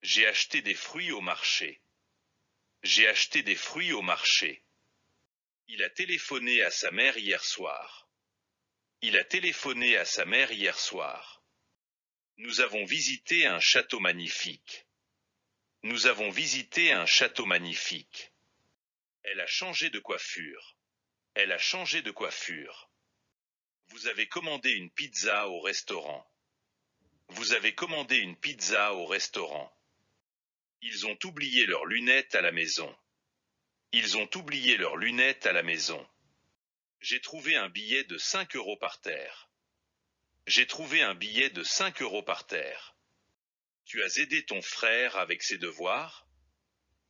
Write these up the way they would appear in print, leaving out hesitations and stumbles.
J'ai acheté des fruits au marché. J'ai acheté des fruits au marché. Il a téléphoné à sa mère hier soir. Il a téléphoné à sa mère hier soir. Nous avons visité un château magnifique. Nous avons visité un château magnifique. Elle a changé de coiffure. Elle a changé de coiffure. Vous avez commandé une pizza au restaurant. Vous avez commandé une pizza au restaurant. Ils ont oublié leurs lunettes à la maison. Ils ont oublié leurs lunettes à la maison. J'ai trouvé un billet de 5 € par terre. J'ai trouvé un billet de 5 € par terre. Tu as aidé ton frère avec ses devoirs?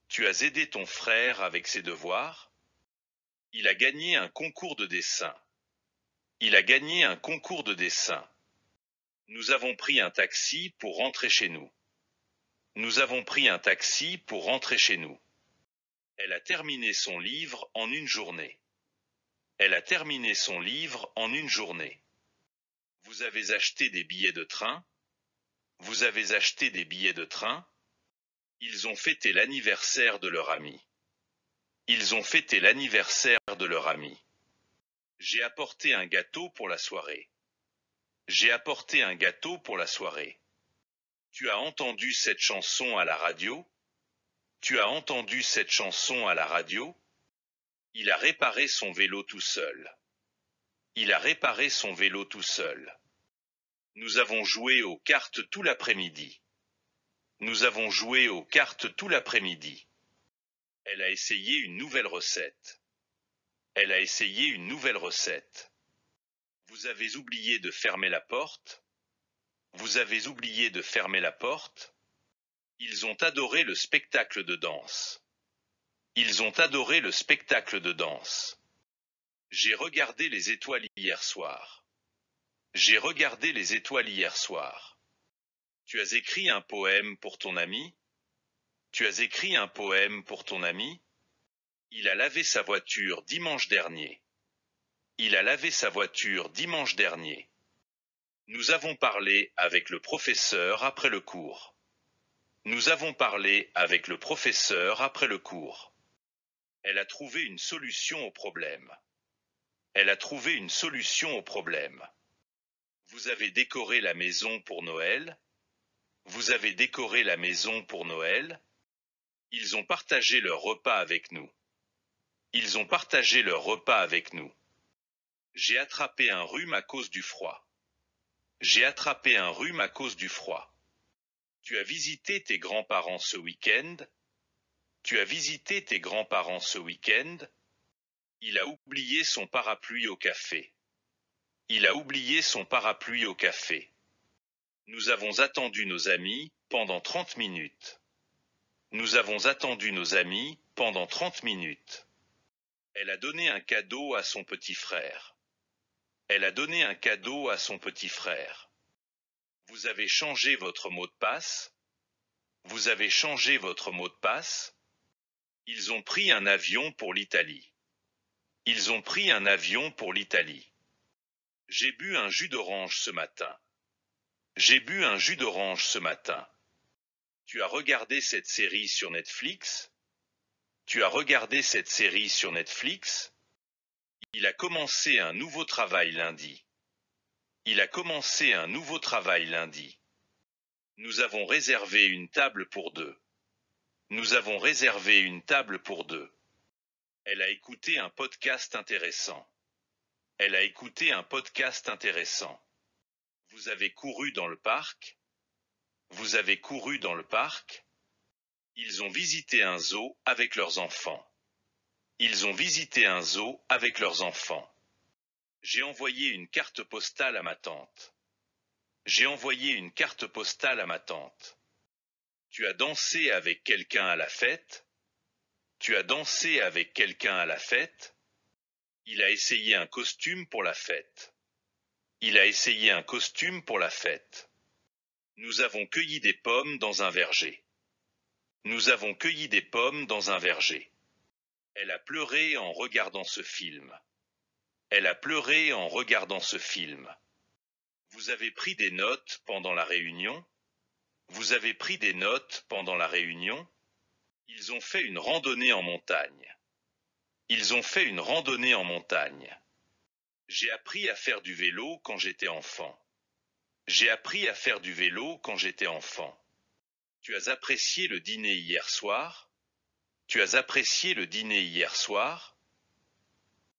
Tu as aidé ton frère avec ses devoirs? Il a gagné un concours de dessin. Il a gagné un concours de dessin. Nous avons pris un taxi pour rentrer chez nous. Nous avons pris un taxi pour rentrer chez nous. Elle a terminé son livre en une journée. Elle a terminé son livre en une journée. Vous avez acheté des billets de train? Vous avez acheté des billets de train? Ils ont fêté l'anniversaire de leur ami. Ils ont fêté l'anniversaire de leur ami. J'ai apporté un gâteau pour la soirée. J'ai apporté un gâteau pour la soirée. Tu as entendu cette chanson à la radio? Tu as entendu cette chanson à la radio? Il a réparé son vélo tout seul. Il a réparé son vélo tout seul. Nous avons joué aux cartes tout l'après-midi. Nous avons joué aux cartes tout l'après-midi. Elle a essayé une nouvelle recette. Elle a essayé une nouvelle recette. Vous avez oublié de fermer la porte? Vous avez oublié de fermer la porte? Ils ont adoré le spectacle de danse. Ils ont adoré le spectacle de danse. J'ai regardé les étoiles hier soir. J'ai regardé les étoiles hier soir. Tu as écrit un poème pour ton ami? Tu as écrit un poème pour ton ami? Il a lavé sa voiture dimanche dernier. Il a lavé sa voiture dimanche dernier. Nous avons parlé avec le professeur après le cours. Nous avons parlé avec le professeur après le cours. Elle a trouvé une solution au problème. Elle a trouvé une solution au problème. Vous avez décoré la maison pour Noël? Vous avez décoré la maison pour Noël? Ils ont partagé leur repas avec nous. Ils ont partagé leur repas avec nous. J'ai attrapé un rhume à cause du froid. J'ai attrapé un rhume à cause du froid. Tu as visité tes grands-parents ce week-end? Tu as visité tes grands-parents ce week-end? Il a oublié son parapluie au café. Il a oublié son parapluie au café. Nous avons attendu nos amis pendant 30 minutes. Nous avons attendu nos amis pendant 30 minutes. Elle a donné un cadeau à son petit frère. Elle a donné un cadeau à son petit frère. Vous avez changé votre mot de passe? Vous avez changé votre mot de passe? Ils ont pris un avion pour l'Italie. Ils ont pris un avion pour l'Italie. J'ai bu un jus d'orange ce matin. J'ai bu un jus d'orange ce matin. Tu as regardé cette série sur Netflix? Tu as regardé cette série sur Netflix? Il a commencé un nouveau travail lundi. Il a commencé un nouveau travail lundi. Nous avons réservé une table pour deux. Nous avons réservé une table pour deux. Elle a écouté un podcast intéressant. Elle a écouté un podcast intéressant. Vous avez couru dans le parc? Vous avez couru dans le parc? Ils ont visité un zoo avec leurs enfants. Ils ont visité un zoo avec leurs enfants. J'ai envoyé une carte postale à ma tante. J'ai envoyé une carte postale à ma tante. Tu as dansé avec quelqu'un à la fête? Tu as dansé avec quelqu'un à la fête? Il a essayé un costume pour la fête. Il a essayé un costume pour la fête. Nous avons cueilli des pommes dans un verger. Nous avons cueilli des pommes dans un verger. Elle a pleuré en regardant ce film. Elle a pleuré en regardant ce film. Vous avez pris des notes pendant la réunion? Vous avez pris des notes pendant la réunion? Ils ont fait une randonnée en montagne. Ils ont fait une randonnée en montagne. J'ai appris à faire du vélo quand j'étais enfant. J'ai appris à faire du vélo quand j'étais enfant. Tu as apprécié le dîner hier soir? Tu as apprécié le dîner hier soir?